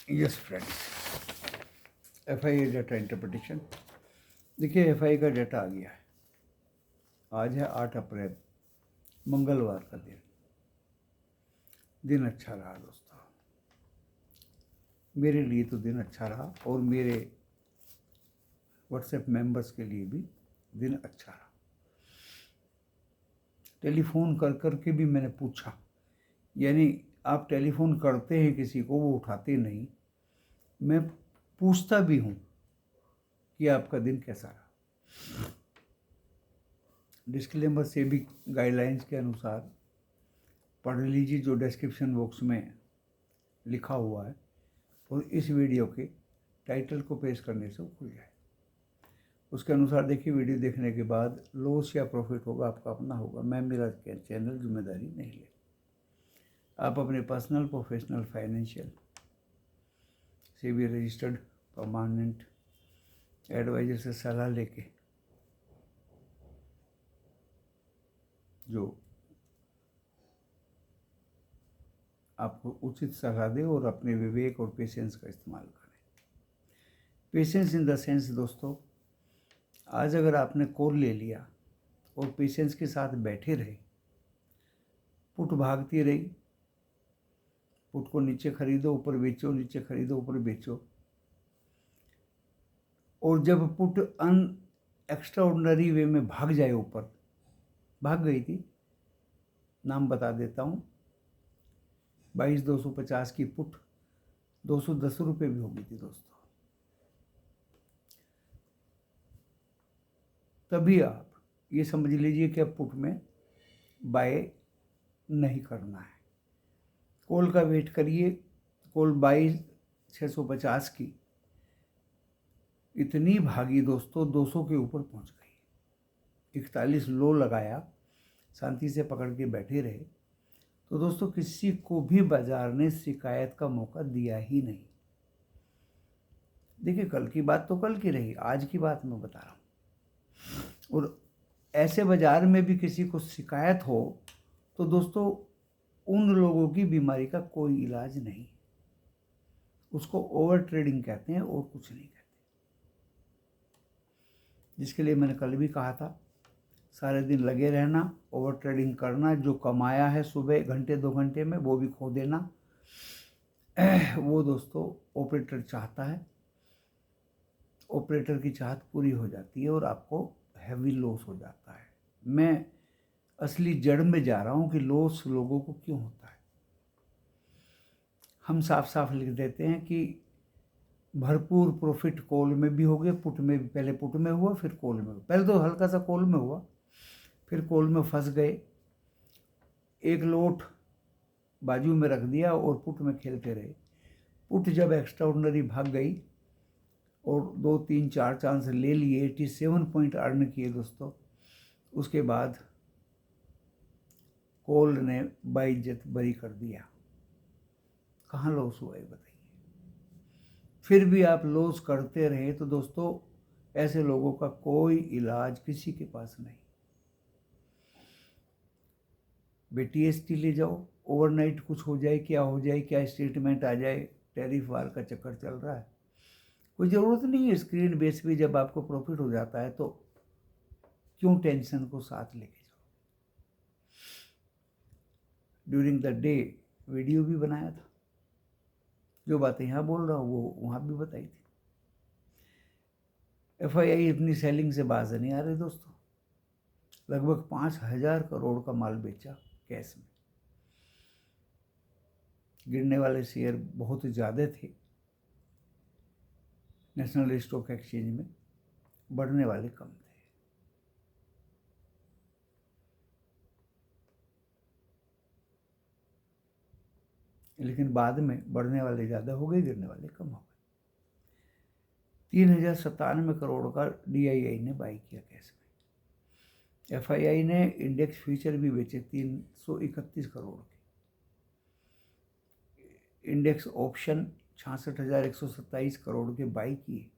Yes friends, FI data interpretation. देखिए, FI का data आ गया है। आज है 8 अप्रैल, मंगलवार का दिन। दिन अच्छा रहा दोस्तों, मेरे लिए तो दिन अच्छा रहा और मेरे व्हाट्सएप मेंबर्स के लिए भी दिन अच्छा रहा। टेलीफोन कर कर के भी मैंने पूछा, यानी आप टेलीफोन करते हैं किसी को, वो उठाते नहीं, मैं पूछता भी हूँ कि आपका दिन कैसा रहा। डिस्क्लेमर से भी गाइडलाइंस के अनुसार पढ़ लीजिए जो डिस्क्रिप्शन बॉक्स में लिखा हुआ है, और इस वीडियो के टाइटल को पेश करने से वो खुल जाए। उसके अनुसार देखिए, वीडियो देखने के बाद लॉस या प्रॉफिट होगा आपका अपना होगा, मैं मेरा चैनल जिम्मेदारी नहीं ले। आप अपने पर्सनल, प्रोफेशनल, फाइनेंशियल से भी रजिस्टर्ड परमानेंट एडवाइजर से सलाह लेके जो आपको उचित सलाह दे और अपने विवेक और पेशेंस का इस्तेमाल करें। पेशेंस इन द सेंस दोस्तों, आज अगर आपने कॉल ले लिया और पेशेंस के साथ बैठे रहे, पुट भागती रही, पुट को नीचे खरीदो ऊपर बेचो, नीचे खरीदो ऊपर बेचो, और जब पुट एक्स्ट्रा ऑर्डिनरी वे में भाग जाए, ऊपर भाग गई थी, नाम बता देता हूँ, 22,250 की पुट 210 रुपये भी हो गई थी दोस्तों, तभी आप ये समझ लीजिए कि अब पुट में बाय नहीं करना है। कॉल का वेट करिए। कॉल 22,650 की इतनी भागी दोस्तों, 200 के ऊपर पहुंच गई। 41 लो लगाया, शांति से पकड़ के बैठे रहे, तो दोस्तों किसी को भी बाजार ने शिकायत का मौका दिया ही नहीं। देखिए, कल की बात तो कल की रही, आज की बात मैं बता रहा हूँ। और ऐसे बाजार में भी किसी को शिकायत हो तो दोस्तों उन लोगों की बीमारी का कोई इलाज नहीं, उसको ओवर ट्रेडिंग कहते हैं और कुछ नहीं कहते। जिसके लिए मैंने कल भी कहा था, सारे दिन लगे रहना, ओवर ट्रेडिंग करना, जो कमाया है सुबह घंटे 2 घंटे में वो भी खो देना, वो दोस्तों ऑपरेटर चाहता है। ऑपरेटर की चाहत पूरी हो जाती है और आपको हैवी लॉस हो जाता है। मैं असली जड़ में जा रहा हूँ कि लॉस लोगों को क्यों होता है। हम साफ साफ लिख देते हैं कि भरपूर प्रॉफिट कॉल में भी हो गए, पुट में भी। पहले पुट में हुआ, फिर कॉल में हुआ। पहले तो हल्का सा कॉल में हुआ, फिर कॉल में फंस गए, एक लोट बाजू में रख दिया और पुट में खेलते रहे। पुट जब एक्स्ट्रा ऑर्डिनरी भाग गई और 2 3 4 चांस ले लिए, 87 पॉइंट अर्न किए दोस्तों, उसके बाद कॉल ने बाइज्जत बरी कर दिया। कहाँ लॉस हुआ है बताइए। फिर भी आप लॉस करते रहे तो दोस्तों ऐसे लोगों का कोई इलाज किसी के पास नहीं। BTST ले जाओ, ओवरनाइट कुछ हो जाए, क्या हो जाए, क्या स्टेटमेंट आ जाए, टैरिफ वार का चक्कर चल रहा है, कोई ज़रूरत नहीं है। स्क्रीन बेस पे जब आपको प्रॉफिट हो जाता है तो क्यों टेंशन को साथ लेके जाओ। ड्यूरिंग द डे वीडियो भी बनाया था, जो बातें यहाँ बोल रहा हूँ वो वहाँ भी बताई थी। FII अपनी सेलिंग से बाज नहीं आ रहे दोस्तों। लगभग 5,000 करोड़ का माल बेचा कैश में। गिरने वाले शेयर बहुत ज़्यादा थे नेशनल स्टॉक एक्सचेंज में, बढ़ने वाले कम थे। लेकिन बाद में बढ़ने वाले ज़्यादा हो गए, गिरने वाले कम हो गए। 3,097 करोड़ का DII ने बाई किया कैश में। FII ने इंडेक्स फ्यूचर भी बेचे 331 करोड़ के। इंडेक्स ऑप्शन 66,127 करोड़ के बाई किए।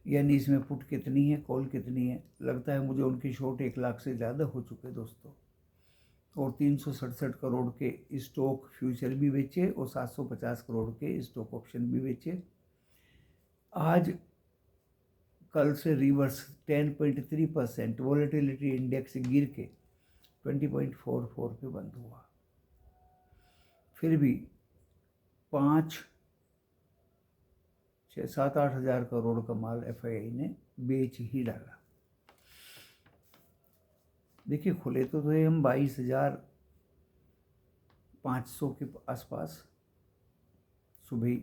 यानी इसमें पुट कितनी है, कॉल कितनी है, लगता है मुझे उनकी शॉर्ट 1 लाख से ज़्यादा हो चुके दोस्तों। और 367 करोड़ के स्टॉक फ्यूचर भी बेचे और 750 करोड़ के स्टॉक ऑप्शन भी बेचे। आज कल से रिवर्स 10.3% वॉलेटिलिटी इंडेक्स गिर के 20.44 पे बंद हुआ। फिर भी 5-6-7-8 हज़ार करोड़ का माल FII ने बेच ही डाला। देखिए खुले तो थे हम 22,500 के आसपास, सुबह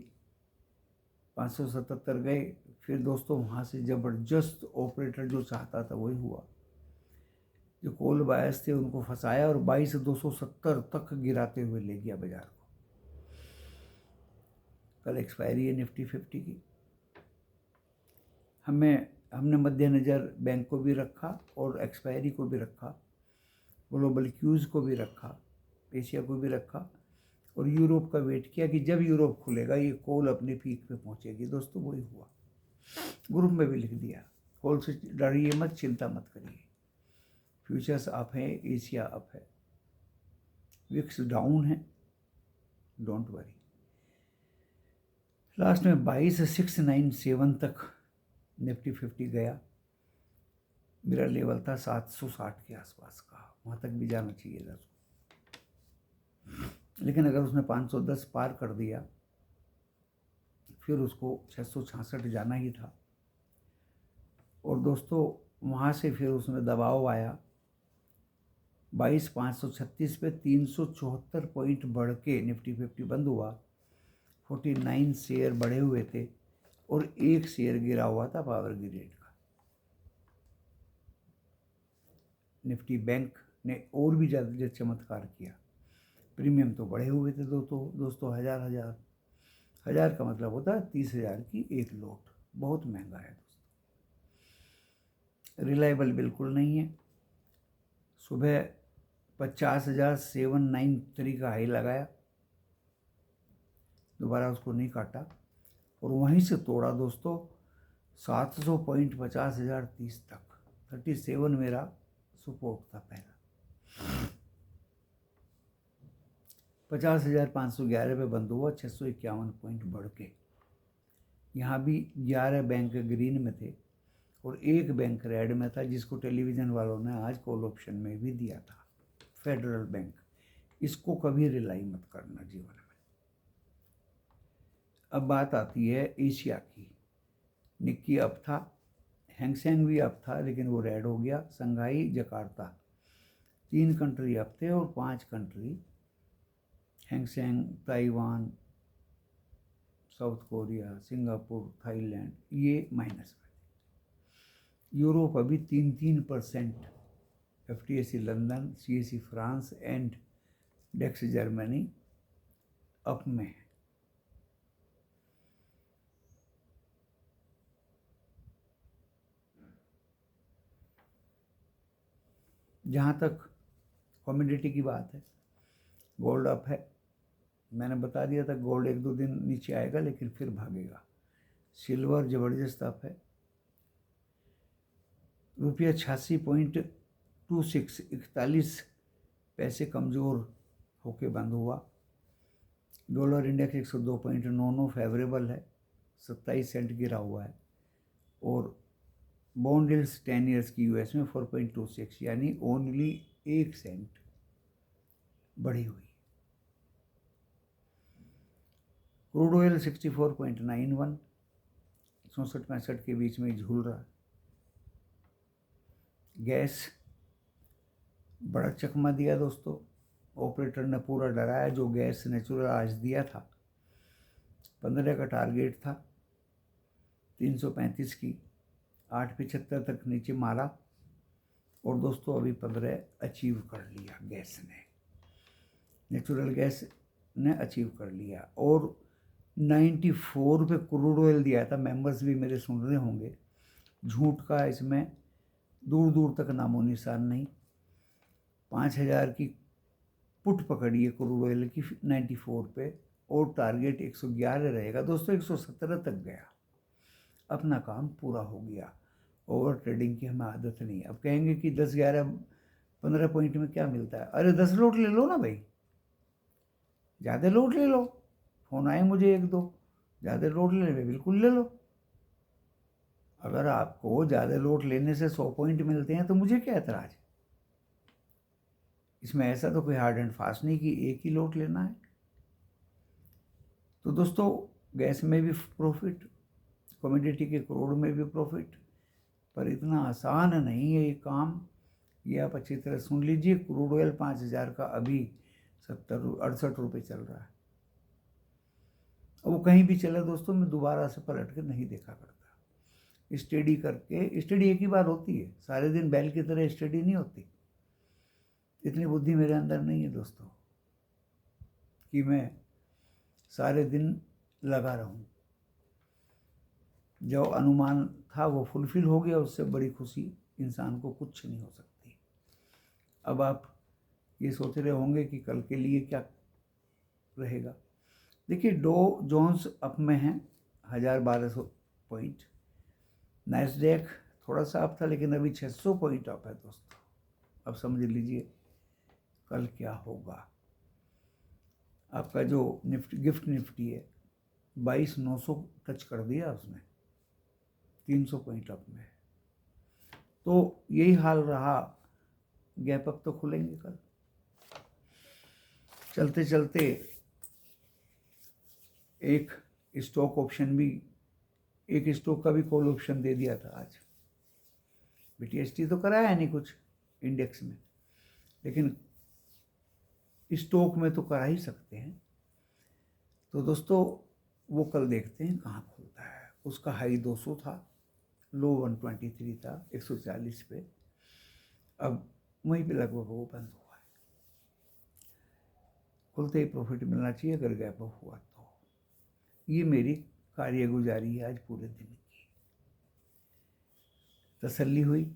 577 गए। फिर दोस्तों वहाँ से ज़बरदस्त ऑपरेटर जो चाहता था वही हुआ, जो कॉल बायस थे उनको फंसाया और 22,270 तक गिराते हुए ले गया बाजार को। कल एक्सपायरी है निफ्टी 50 की। हमने मद्देनज़र बैंक को भी रखा और एक्सपायरी को भी रखा, ग्लोबल क्यूज़ को भी रखा, एशिया को भी रखा और यूरोप का वेट किया कि जब यूरोप खुलेगा ये कॉल अपने पीक पे पहुंचेगी। दोस्तों वही हुआ। ग्रुप में भी लिख दिया, कॉल से डरिए मत, चिंता मत करिए। फ्यूचर्स अप है, एशिया अप है, विक्स डाउन है, डोंट वरी। लास्ट में 22,697 तक निफ्टी 50 गया। मेरा लेवल था 760 के आसपास का, वहाँ तक भी जाना चाहिए था, लेकिन अगर उसने 510 पार कर दिया फिर उसको 666 जाना ही था। और दोस्तों वहाँ से फिर उसमें दबाव आया 22,536 पे 374 पॉइंट बढ़ के निफ्टी 50 बंद हुआ। 49 शेयर बढ़े हुए थे और एक शेयर गिरा हुआ था पावर ग्रिड का। निफ्टी बैंक ने और भी ज़्यादा चमत्कार किया। प्रीमियम तो बढ़े हुए थे दोस्तों हज़ार का मतलब होता है 30,000 की एक लोट, बहुत महंगा है दोस्तों। रिलायबल बिल्कुल नहीं है। सुबह 50,793 का हाई लगाया, दोबारा उसको नहीं काटा और वहीं से तोड़ा दोस्तों 700 पॉइंट 50,030 तक। 37 मेरा सपोर्ट था पहला। 50,511 पे बंद हुआ, 651 पॉइंट बढ़ के। यहाँ भी 11 बैंक ग्रीन में थे और एक बैंक रेड में था, जिसको टेलीविज़न वालों ने आज कॉल ऑप्शन में भी दिया था, फेडरल बैंक। इसको कभी रिलाई मत करना जीवन में। अब बात आती है एशिया की। निक्की अप था, हैंगसेंग भी अप था, लेकिन वो रेड हो गया। संघाई, जकार्ता, 3 कंट्री अप थे और 5 country Hang Seng, Taiwan, South Korea, Singapore, Thailand, ये माइनस में। यूरोप अभी 3% FTSE London, CAC France and DAX Germany up में है। जहाँ तक कमोडिटी की बात है, गोल्ड अप है। मैंने बता दिया था गोल्ड 1-2 दिन नीचे आएगा लेकिन फिर भागेगा। सिल्वर ज़बरदस्त अप है। रुपया 86.26, 41 पैसे कमज़ोर होके बंद हुआ। डॉलर इंडेक्स 102.99 फेवरेबल है, 27 सेंट गिरा हुआ है। और बॉन्ड यील्ड्स 10 ईयर्स की US में 4.26 यानी ओनली 1 सेंट बढ़ी हुई। क्रूड ऑयल 64.91, 64-65 के बीच में झूल रहा है। गैस बड़ा चकमा दिया दोस्तों, ऑपरेटर ने पूरा डराया। जो गैस नेचुरल आज दिया था, 15 का टारगेट था 335 की, 8.75 तक नीचे मारा और दोस्तों अभी 15 अचीव कर लिया गैस ने, नेचुरल गैस ने अचीव कर लिया। और 94 पे क्रूड ऑयल दिया था। मेंबर्स भी मेरे सुन रहे होंगे, झूठ का इसमें दूर दूर तक नामो निशान नहीं। 5,000 की पुट पकड़ी है क्रूड ऑयल की 94 पे और टारगेट 111 रहेगा दोस्तों। 117 तक गया, अपना काम पूरा हो गया। ओवर ट्रेडिंग की हमें आदत नहीं। अब कहेंगे कि 10-11 15 पॉइंट में क्या मिलता है? अरे 10 लोट ले लो ना भाई, ज़्यादा लोट ले लो। फ़ोन आए मुझे 1-2, ज़्यादा लोट ले लो, बिल्कुल ले लो। अगर आपको ज़्यादा लोट लेने से 100 पॉइंट मिलते हैं तो मुझे क्या एतराज़ है? इसमें ऐसा तो कोई हार्ड एंड फास्ट नहीं कि एक ही लोट लेना है। तो दोस्तों, गैस में भी प्रॉफिट, कमोडिटी के करोड़ में भी प्रॉफिट, पर इतना आसान नहीं है ये काम। ये आप अच्छी तरह सुन लीजिए। क्रूड ऑयल 5000 का अभी 68 रुपये चल रहा है। अब वो कहीं भी चले दोस्तों, मैं दोबारा से पलट के नहीं देखा करता। स्टडी करके, स्टडी एक ही बार होती है, सारे दिन बैल की तरह स्टडी नहीं होती। इतनी बुद्धि मेरे अंदर नहीं है दोस्तों कि मैं सारे दिन लगा रहूं। जो अनुमान था वो फुलफिल हो गया, उससे बड़ी खुशी इंसान को कुछ नहीं हो सकती। अब आप ये सोच रहे होंगे कि कल के लिए क्या रहेगा। देखिए, डो जोन्स अप में है 1200 पॉइंट। नैस्डैक थोड़ा सा अप था, लेकिन अभी 600 पॉइंट अप है दोस्तों। अब समझ लीजिए कल क्या होगा। आपका जो गिफ्ट निफ्टी है 22,900 टच कर दिया उसने, 300 पॉइंट अप में। तो यही हाल रहा, गैप अप तो खुलेंगे कल। चलते चलते एक स्टॉक ऑप्शन भी, एक स्टॉक का भी कॉल ऑप्शन दे दिया था आज। बीटीएसटी तो कराया नहीं कुछ इंडेक्स में, लेकिन स्टॉक में तो करा ही सकते हैं। तो दोस्तों, वो कल देखते हैं कहाँ खुलता है। उसका हाई 200 था, लो 123 था, 140 पे। अब वहीं पे लगभग वो बंद हुआ है। खुलते ही प्रॉफिट मिलना चाहिए अगर गैप अप हुआ तो। ये मेरी कार्यगुजारी है आज पूरे दिन की। तसल्ली हुई।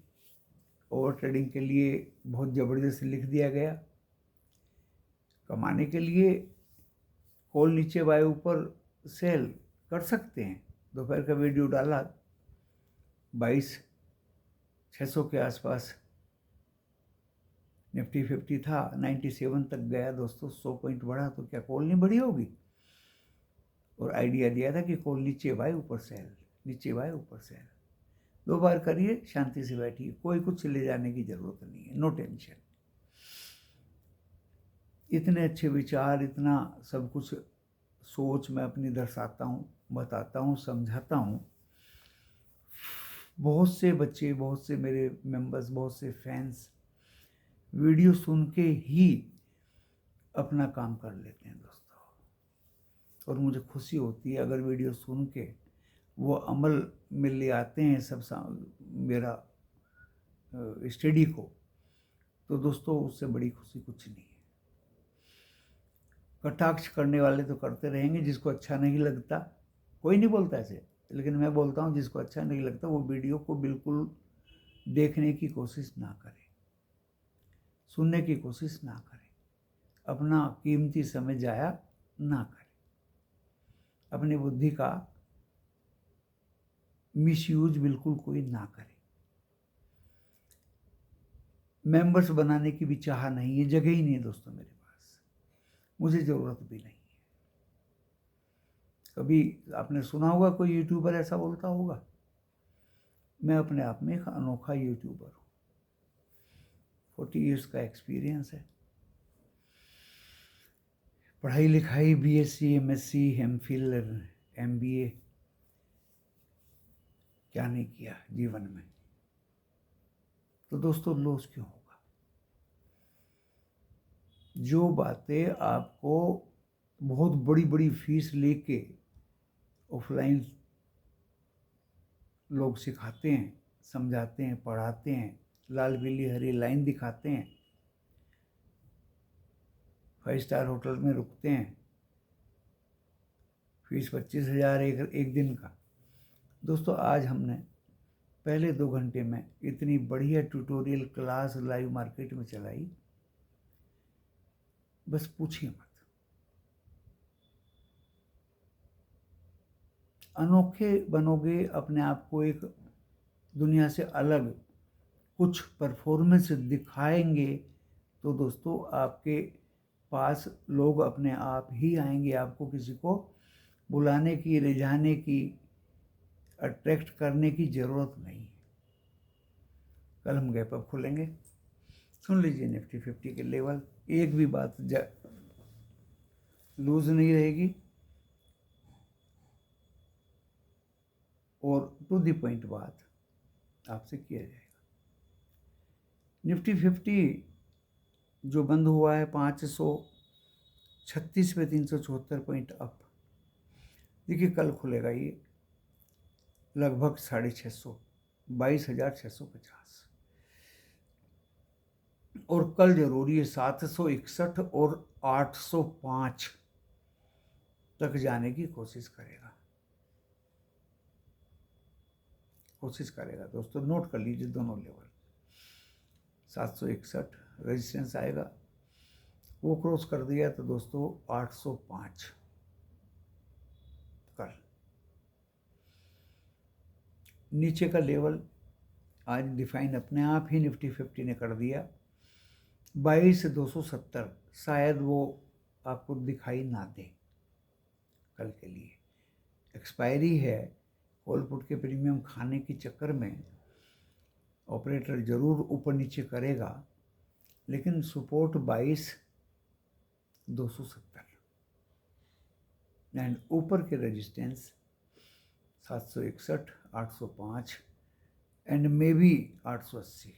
ओवर ट्रेडिंग के लिए बहुत ज़बरदस्त लिख दिया गया। कमाने के लिए कॉल नीचे बाय ऊपर सेल कर सकते हैं। दोपहर का वीडियो डाला, 22,600 के आसपास निफ्टी 50 था, 97 तक गया दोस्तों। 100 पॉइंट बढ़ा तो क्या कॉल नहीं बढ़ी होगी? और आइडिया दिया था कि कॉल नीचे बाय ऊपर सेल, नीचे बाय ऊपर सेल। 2 बार करिए, शांति से बैठिए, कोई कुछ ले जाने की जरूरत नहीं है, नो टेंशन। इतने अच्छे विचार, इतना सब कुछ सोच मैं अपनी दर्शाता हूँ, बताता हूँ, समझाता हूँ। बहुत से बच्चे, बहुत से मेरे मेंबर्स, बहुत से फैंस वीडियो सुन के ही अपना काम कर लेते हैं दोस्तों। और मुझे खुशी होती है अगर वीडियो सुन के वो अमल में ले आते हैं सब मेरा स्टडी को, तो दोस्तों उससे बड़ी खुशी कुछ नहीं है। कटाक्ष करने वाले तो करते रहेंगे, जिसको अच्छा नहीं लगता, कोई नहीं बोलता ऐसे, लेकिन मैं बोलता हूँ जिसको अच्छा नहीं लगता वो वीडियो को बिल्कुल देखने की कोशिश ना करे, सुनने की कोशिश ना करे, अपना कीमती समय जाया ना करे, अपनी बुद्धि का मिसयूज बिल्कुल कोई ना करे। मेंबर्स बनाने की भी चाह नहीं है, जगह ही नहीं है दोस्तों मेरे पास, मुझे ज़रूरत भी नहीं है। कभी आपने सुना होगा कोई यूट्यूबर ऐसा बोलता होगा? मैं अपने आप में एक अनोखा यूट्यूबर हूँ। 40 ईयर्स का एक्सपीरियंस है। पढ़ाई लिखाई बीएससी, एमएससी, एमफिल, एमबीए, क्या नहीं किया जीवन में। तो दोस्तों लॉस क्यों होगा? जो बातें आपको बहुत बड़ी बड़ी फीस लेके ऑफलाइन लोग सिखाते हैं, समझाते हैं, पढ़ाते हैं, लाल पीली हरी लाइन दिखाते हैं, 5 स्टार होटल में रुकते हैं, फीस 25,000 एक दिन का। दोस्तों, आज हमने पहले 2 घंटे में इतनी बढ़िया ट्यूटोरियल क्लास लाइव मार्केट में चलाई, बस पूछिए मत। अनोखे बनोगे, अपने आप को एक दुनिया से अलग कुछ परफॉर्मेंस दिखाएंगे तो दोस्तों आपके पास लोग अपने आप ही आएंगे, आपको किसी को बुलाने की, रिझाने की, अट्रैक्ट करने की ज़रूरत नहीं है। कल हम गैप अप खोलेंगे। सुन लीजिए निफ्टी 50 के लेवल, एक भी बात लूज नहीं रहेगी और टू द पॉइंट बात आपसे किया जाएगा। निफ्टी 50 जो बंद हुआ है 536 पे 374 पॉइंट अप। देखिए कल खुलेगा ये लगभग 650, 22,650 और कल जरूरी है 761 और 805 तक जाने की कोशिश करेगा दोस्तों। नोट कर लीजिए दोनों लेवल। 761 रेजिस्टेंस आएगा, वो क्रॉस कर दिया तो दोस्तों 805 कल। नीचे का लेवल आज डिफाइन अपने आप ही निफ्टी 50 ने कर दिया 22,270। शायद वो आपको दिखाई ना दे कल के लिए। एक्सपायरी है, कॉल पुट के प्रीमियम खाने के चक्कर में ऑपरेटर ज़रूर ऊपर नीचे करेगा, लेकिन सपोर्ट 22,270 एंड ऊपर के रेजिस्टेंस 761, 805 एंड मे बी 880।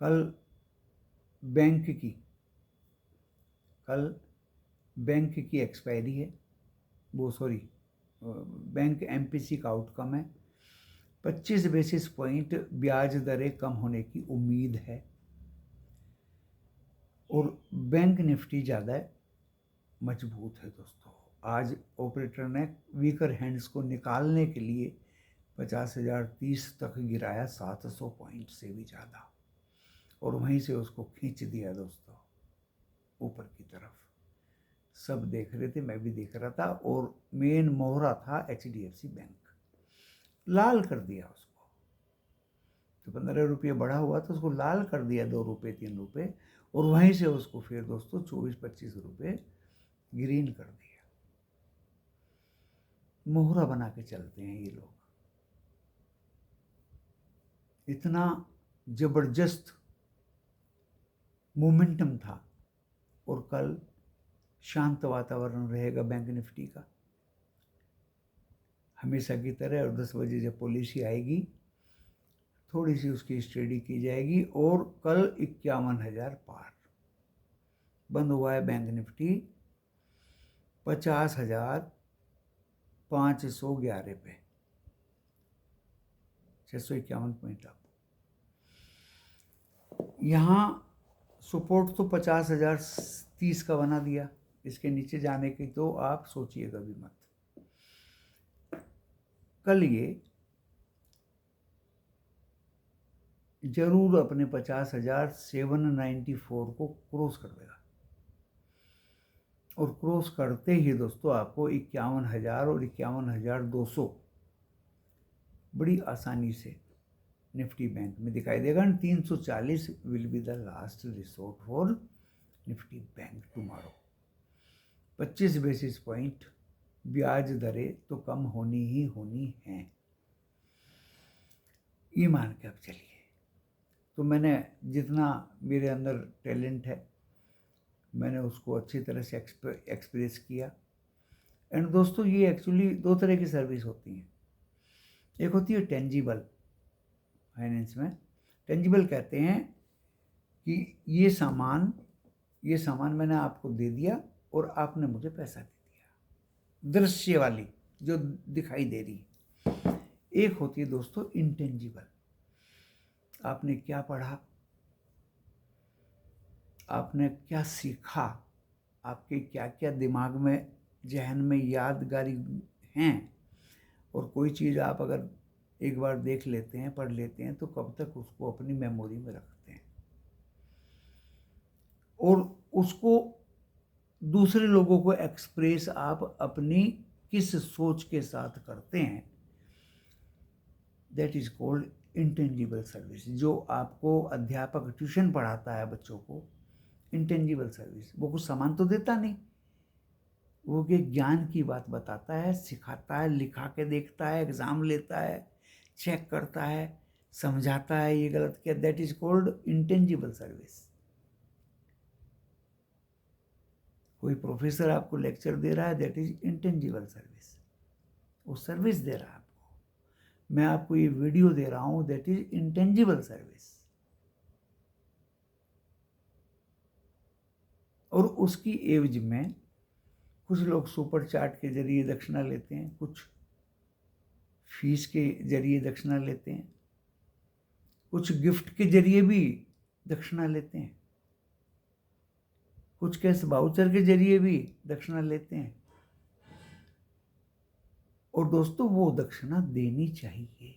कल बैंक की एक्सपायरी है, बैंक एमपीसी का आउटकम है। 25 बेसिस पॉइंट ब्याज दरें कम होने की उम्मीद है और बैंक निफ्टी ज़्यादा मजबूत है दोस्तों। आज ऑपरेटर ने वीकर हैंड्स को निकालने के लिए 50,030 तक गिराया, 700 पॉइंट से भी ज़्यादा, और वहीं से उसको खींच दिया दोस्तों ऊपर की तरफ। सब देख रहे थे, मैं भी देख रहा था, और मेन मोहरा था HDFC बैंक। लाल कर दिया उसको, तो 15 रुपये बढ़ा हुआ तो उसको लाल कर दिया 2 रुपये 3 रुपये, और वहीं से उसको फिर दोस्तों 24-25 रुपये ग्रीन कर दिया। मोहरा बना के चलते हैं ये लोग। इतना जबरदस्त मोमेंटम था और कल शांत वातावरण रहेगा बैंक निफ्टी का हमेशा की तरह। और 10 बजे जब पॉलिसी आएगी थोड़ी सी उसकी स्टडी की जाएगी और कल 51,000 पार। बंद हुआ है बैंक निफ्टी 50,511 पे, 651 पॉइंट अप। यहाँ सपोर्ट तो 50,030 का बना दिया, इसके नीचे जाने की तो आप सोचिएगा भी मत। कल ये जरूर अपने 50,794 को क्रॉस कर देगा, और क्रॉस करते ही दोस्तों आपको 51,000 और 51,200 बड़ी आसानी से निफ्टी बैंक में दिखाई देगा। 340 will be the last resort for Nifty bank tomorrow. 25 basis point ब्याज दरें तो कम होनी ही होनी हैं, ये मान के अब चलिए। तो मैंने जितना मेरे अंदर टैलेंट है मैंने उसको अच्छी तरह से एक्सप्रेस किया। एंड दोस्तों ये एक्चुअली 2 तरह की सर्विस होती हैं। एक होती है टेंजिबल फाइनेंस में। टेंजिबल कहते हैं कि ये सामान मैंने आपको दे दिया और आपने मुझे पैसा दे दिया, दृश्य वाली जो दिखाई दे रही। एक होती है दोस्तों इंटेंजिबल। आपने क्या पढ़ा, आपने क्या सीखा, आपके क्या क्या दिमाग में जहन में यादगारी हैं, और कोई चीज़ आप अगर एक बार देख लेते हैं, पढ़ लेते हैं, तो कब तक उसको अपनी मेमोरी में रखते हैं और उसको दूसरे लोगों को एक्सप्रेस आप अपनी किस सोच के साथ करते हैं, that is called intangible service. जो आपको अध्यापक ट्यूशन पढ़ाता है बच्चों को, इंटेंजिबल सर्विस, वो कुछ सामान तो देता नहीं, वो के ज्ञान की बात बताता है, सिखाता है, लिखा के देखता है, एग्जाम लेता है, चेक करता है, समझाता है ये गलत किया, that is called intangible service. कोई प्रोफेसर आपको लेक्चर दे रहा है, दैट इज इंटेंजिबल सर्विस, वो सर्विस दे रहा है आपको। मैं आपको ये वीडियो दे रहा हूं, दैट इज इंटेंजिबल सर्विस। और उसकी एवज में कुछ लोग सुपर चार्ट के जरिए दक्षिणा लेते हैं, कुछ फीस के जरिए दक्षिणा लेते हैं, कुछ गिफ्ट के जरिए भी दक्षिणा लेते हैं, कुछ कैश वाउचर के जरिए भी दक्षिणा लेते हैं। और दोस्तों वो दक्षिणा देनी चाहिए।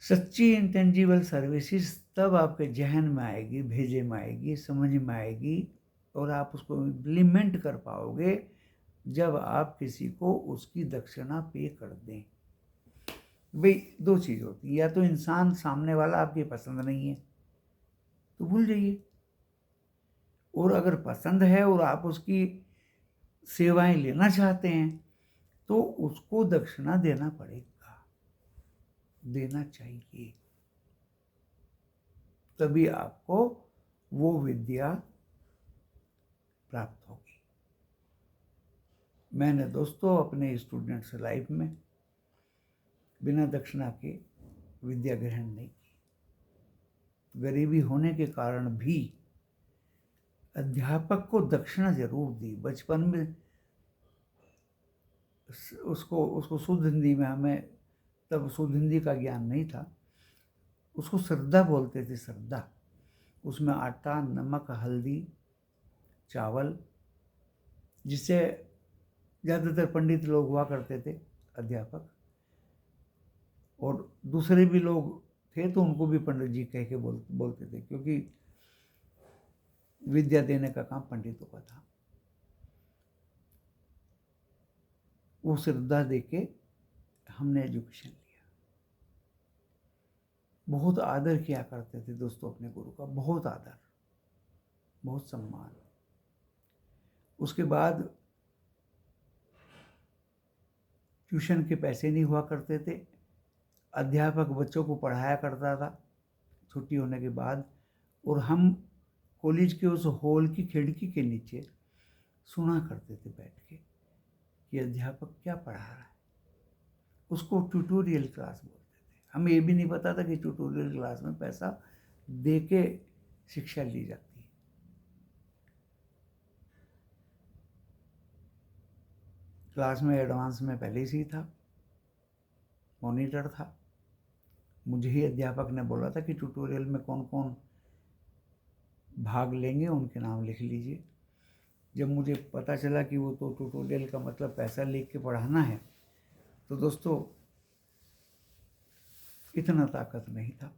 सच्ची इंटेंजिबल सर्विसेज तब आपके जहन में आएगी, भेजे में आएगी, समझ में आएगी, और आप उसको इम्प्लीमेंट कर पाओगे जब आप किसी को उसकी दक्षिणा पे कर दें। भाई दो चीज़ होती है, या तो इंसान सामने वाला आपकी पसंद नहीं है तो भूल जाइए, और अगर पसंद है और आप उसकी सेवाएं लेना चाहते हैं तो उसको दक्षिणा देना पड़ेगा, देना चाहिए, तभी आपको वो विद्या प्राप्त होगी। मैंने दोस्तों अपने स्टूडेंट्स लाइफ में बिना दक्षिणा के विद्या ग्रहण नहीं की। गरीबी होने के कारण भी अध्यापक को दक्षिणा जरूर दी। बचपन में उसको शुद्ध हिंदी में, हमें तब शुद्ध हिंदी का ज्ञान नहीं था, उसको श्रद्धा बोलते थे, श्रद्धा। उसमें आटा, नमक, हल्दी, चावल, जिससे ज़्यादातर पंडित लोग हुआ करते थे अध्यापक, और दूसरे भी लोग थे तो उनको भी पंडित जी कह के बोलते थे, क्योंकि विद्या देने का काम पंडितों का था। वो श्रद्धा देके हमने एजुकेशन लिया। बहुत आदर किया करते थे दोस्तों अपने गुरु का, बहुत आदर, बहुत सम्मान। उसके बाद ट्यूशन के पैसे नहीं हुआ करते थे, अध्यापक बच्चों को पढ़ाया करता था छुट्टी होने के बाद, और हम कॉलेज के उस हॉल की खिड़की के नीचे सुना करते थे बैठ के कि अध्यापक क्या पढ़ा रहा है। उसको ट्यूटोरियल क्लास बोलते थे। हमें ये भी नहीं पता था कि ट्यूटोरियल क्लास में पैसा दे के शिक्षा ली जाती है। क्लास में एडवांस में पहले से ही था, मॉनिटर था। मुझे ही अध्यापक ने बोला था कि ट्यूटोरियल में कौन कौन भाग लेंगे उनके नाम लिख लीजिए। जब मुझे पता चला कि वो तो ट्यूटोरियल का मतलब पैसा लेके के पढ़ाना है, तो दोस्तों इतना ताकत नहीं था।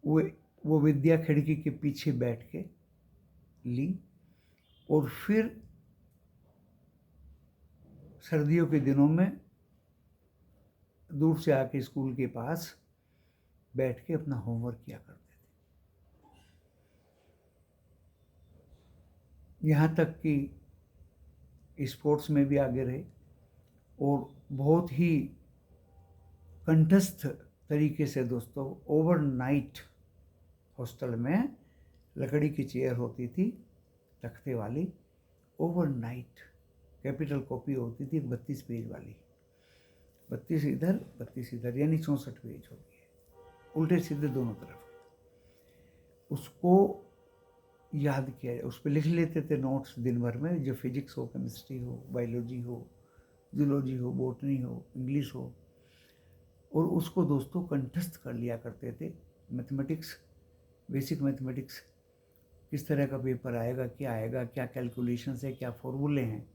वो विद्या खिड़की के पीछे बैठ के ली, और फिर सर्दियों के दिनों में दूर से आके स्कूल के पास बैठ के अपना होमवर्क किया करते थे। यहाँ तक कि स्पोर्ट्स में भी आगे रहे, और बहुत ही कंठस्थ तरीके से दोस्तों ओवरनाइट हॉस्टल में लकड़ी की चेयर होती थी, तख्ते वाली, ओवरनाइट कैपिटल कॉपी होती थी 32 पेज वाली, 32 इधर 32 इधर, यानी 64 पेज होती है, उल्टे सीधे दोनों तरफ। उसको याद किया जाए, उस पर लिख लेते थे नोट्स दिन भर में, जो फिजिक्स हो, केमिस्ट्री हो, बायोलॉजी हो, जूलॉजी हो, बॉटनी हो, इंग्लिश हो, और उसको दोस्तों कंठस्थ कर लिया करते थे। मैथमेटिक्स, बेसिक मैथमेटिक्स, किस तरह का पेपर आएगा, क्या आएगा, क्या कैलकुलेशंस है, क्या फॉर्मूले हैं,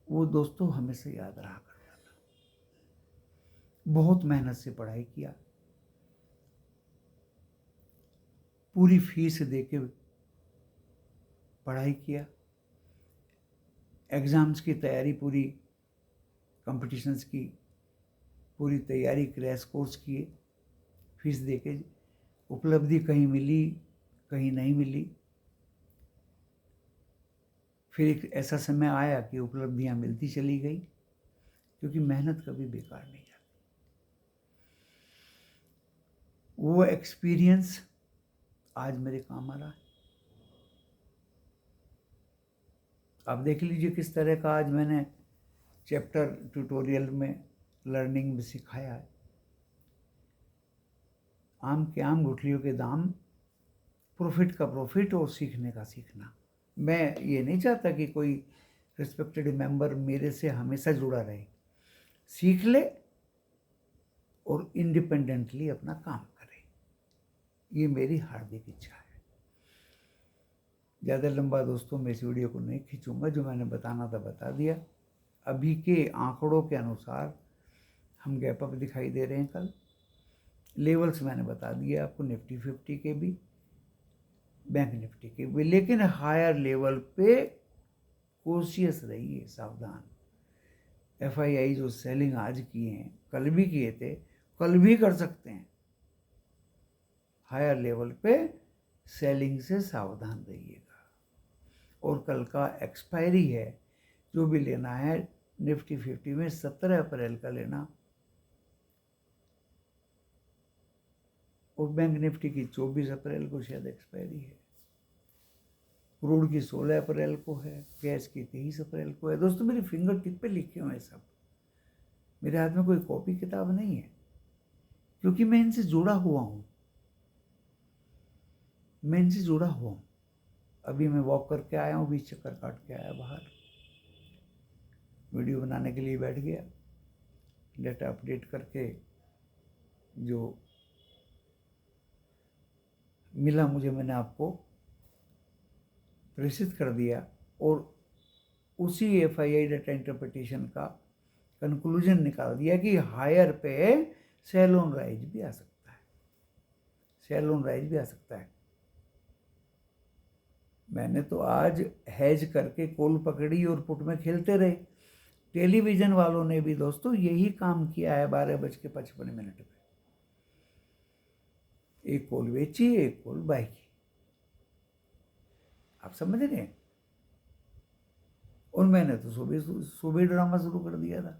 वो दोस्तों हमेशा याद रहा करता था। बहुत मेहनत से पढ़ाई किया, पूरी फीस देके पढ़ाई किया, एग्ज़ाम्स की तैयारी पूरी कॉम्पिटिशन्स की पूरी तैयारी, क्रैश कोर्स किए, फीस दे के। उपलब्धि कहीं मिली, कहीं नहीं मिली। फिर एक ऐसा समय आया कि उपलब्धियां मिलती चली गई, क्योंकि मेहनत कभी बेकार नहीं जाती। वो एक्सपीरियंस आज मेरे काम आ रहा है। आप देख लीजिए किस तरह का आज मैंने चैप्टर ट्यूटोरियल में, लर्निंग में सिखाया है। आम के आम, गुठलियों के दाम, प्रॉफिट का प्रॉफिट और सीखने का सीखना। मैं ये नहीं चाहता कि कोई रिस्पेक्टेड मेंबर मेरे से हमेशा जुड़ा रहे, सीख ले और इंडिपेंडेंटली अपना काम करे, ये मेरी हार्दिक इच्छा है। ज़्यादा लंबा दोस्तों मैं इस वीडियो को नहीं खींचूंगा, जो मैंने बताना था बता दिया। अभी के आंकड़ों के अनुसार हम गैप अप दिखाई दे रहे हैं। कल लेवल्स मैंने बता दिया आपको, निफ्टी 50 के भी, बैंक निफ्टी के भी, लेकिन हायर लेवल पे कोशियस रहिए, सावधान। FII जो सेलिंग आज किए हैं, कल भी किए थे, कल भी कर सकते हैं। हायर लेवल पे सेलिंग से सावधान रहिएगा। और कल का एक्सपायरी है, जो भी लेना है निफ्टी 50 में 17 अप्रैल का लेना, और बैंक निफ्टी की 24 अप्रैल को शायद एक्सपायरी है। क्रूड की 16 अप्रैल को है, गैस की 23 अप्रैल को है। दोस्तों मेरी फिंगर टिप पे लिखे हुए हैं सब, मेरे हाथ में कोई कॉपी किताब नहीं है, क्योंकि मैं इनसे जुड़ा हुआ हूँ। अभी मैं वॉक करके आया हूँ, 20 चक्कर काट के आया बाहर, वीडियो बनाने के लिए बैठ गया। डेटा अपडेट करके जो मिला मुझे, मैंने आपको प्रेषित कर दिया, और उसी FII डेटा इंटरप्रिटेशन का कंक्लूजन निकाल दिया कि हायर पे सेल ऑन राइज भी आ सकता है। मैंने तो आज हेज करके कॉल पकड़ी और पुट में खेलते रहे। टेलीविजन वालों ने भी दोस्तों यही काम किया है। 12:55 पे एक कॉल बेची, एक कॉल बाई की। आप समझ रहे हैं? और मैंने तो सुबह ड्रामा शुरू कर दिया था।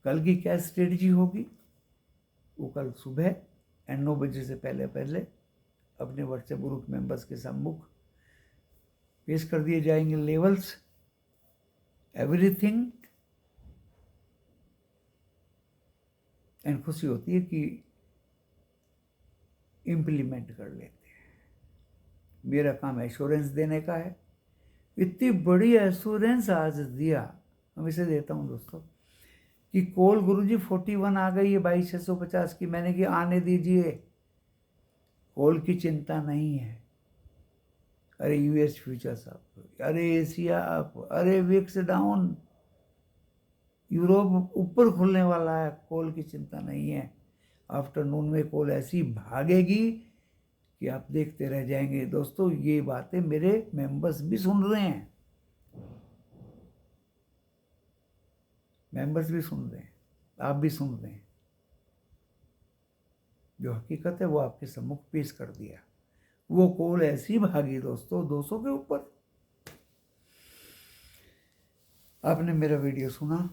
कल की क्या स्ट्रेटजी होगी वो कल सुबह 9 बजे से पहले अपने व्हाट्सएप ग्रुप मेंबर्स के सम्मुख पेश कर दिए जाएंगे। Levels, everything. एंड खुशी होती है कि इम्प्लीमेंट कर लेते हैं। मेरा काम एश्योरेंस देने का है। इतनी बड़ी एश्योरेंस आज दिया, हमेशा देता हूँ दोस्तों, कि कॉल गुरुजी 41 आ गई है 22,650 की। मैंने कि आने दीजिए, कॉल की चिंता नहीं है। अरे US फ्यूचर्स अप, अरे एशिया अप, अरे विक्स डाउन, यूरोप ऊपर खुलने वाला है, कॉल की चिंता नहीं है। आफ्टरनून में कॉल ऐसी भागेगी कि आप देखते रह जाएंगे। दोस्तों ये बातें मेरे मेंबर्स भी सुन रहे हैं, आप भी सुन रहे हैं। जो हकीकत है वो आपके सम्मुख पेश कर दिया। वो कॉल ऐसी भागी दोस्तों 200 के ऊपर। आपने मेरा वीडियो सुना,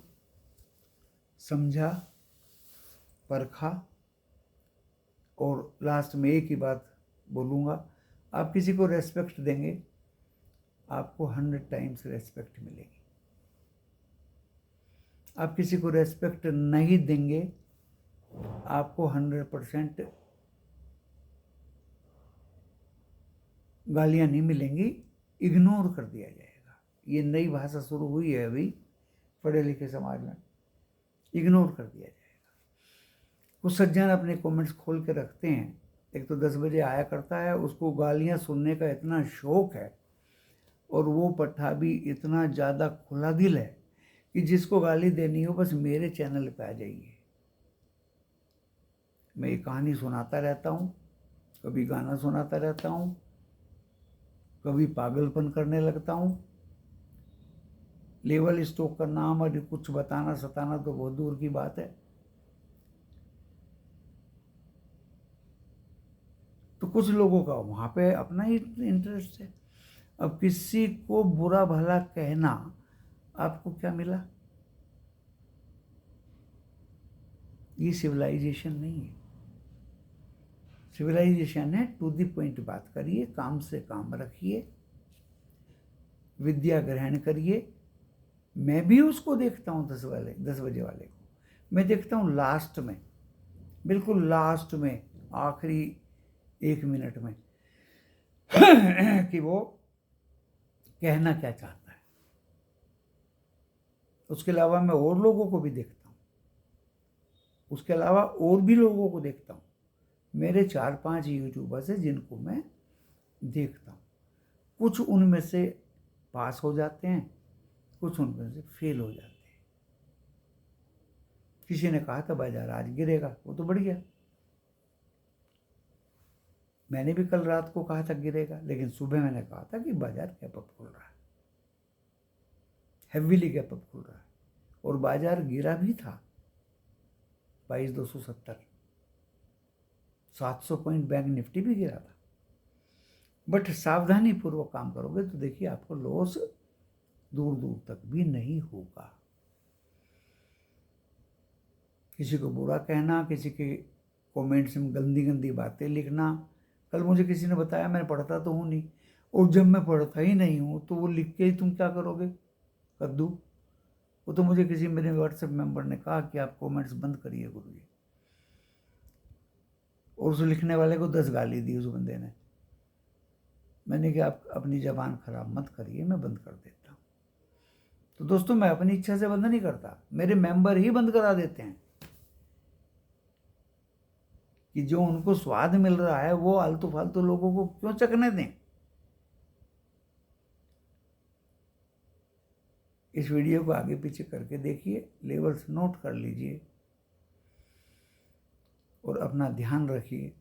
समझा, परखा, और लास्ट में एक ही बात बोलूँगा, आप किसी को रेस्पेक्ट देंगे, आपको 100 टाइम्स रेस्पेक्ट मिलेगी। आप किसी को रेस्पेक्ट नहीं देंगे, आपको 100% गालियाँ नहीं मिलेंगी, इग्नोर कर दिया जाएगा। ये नई भाषा शुरू हुई है अभी पढ़े लिखे समाज में, इग्नोर कर दिया जाएगा। कुछ सज्जन अपने कमेंट्स खोल के रखते हैं। एक तो 10 बजे आया करता है, उसको गालियाँ सुनने का इतना शौक है, और वो पट्टा भी इतना ज़्यादा खुला दिल है कि जिसको गाली देनी हो बस मेरे चैनल पे आ जाइए। मैं ये कहानी सुनाता रहता हूँ, कभी गाना सुनाता रहता हूँ, कभी पागलपन करने लगता हूँ, लेवल स्टॉक का नाम और कुछ बताना सताना तो बहुत दूर की बात है। तो कुछ लोगों का वहाँ पे अपना ही इंटरेस्ट है। अब किसी को बुरा भला कहना आपको क्या मिला? ये सिविलाइजेशन नहीं है। सिविलाइजेशन है टू द पॉइंट बात करिए, काम से काम रखिए, विद्या ग्रहण करिए। मैं भी उसको देखता हूँ 10 बजे वाले को, मैं देखता हूँ लास्ट में, बिल्कुल लास्ट में, आखिरी 1 मिनट में कि वो कहना क्या चाहता है। उसके अलावा मैं और लोगों को भी देखता हूँ, उसके अलावा और भी लोगों को देखता हूँ। मेरे 4-5 यूट्यूबर्स हैं जिनको मैं देखता हूँ। कुछ उनमें से पास हो जाते हैं, कुछ उनमें से फेल हो जाते हैं। किसी ने कहा था बाजार आज गिरेगा, वो तो बढ़ गया। मैंने भी कल रात को कहा था गिरेगा, लेकिन सुबह मैंने कहा था कि बाजार गैप अप खुल रहा है, हेवीली गैप अप खुल रहा है। और बाजार गिरा भी था 22,270, 700 पॉइंट बैंक निफ्टी भी गिरा था। बट सावधानी पूर्वक काम करोगे तो देखिए आपको लॉस दूर दूर तक भी नहीं होगा। किसी को बुरा कहना, किसी के कमेंट्स में गंदी गंदी बातें लिखना। कल मुझे किसी ने बताया, मैं पढ़ता तो हूँ नहीं, और जब मैं पढ़ता ही नहीं हूँ तो वो लिख के ही तुम क्या करोगे कद्दू। वो तो मुझे किसी मेरे व्हाट्सएप मेंबर ने कहा कि आप कमेंट्स बंद करिए गुरुजी, और उस लिखने वाले को 10 गाली दी उस बंदे ने। मैंने कहा आप अपनी ज़बान खराब मत करिए, मैं बंद कर देता हूँ। तो दोस्तों मैं अपनी इच्छा से बंद नहीं करता, मेरे मेंबर ही बंद करा देते हैं कि जो उनको स्वाद मिल रहा है वो आलतू फालतू लोगों को क्यों चखने दें। इस वीडियो को आगे पीछे करके देखिए, लेवल्स नोट कर लीजिए और अपना ध्यान रखिए।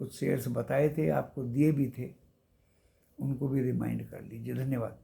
कुछ शेयर्स बताए थे आपको, दिए भी थे, उनको भी रिमाइंड कर लीजिए। धन्यवाद।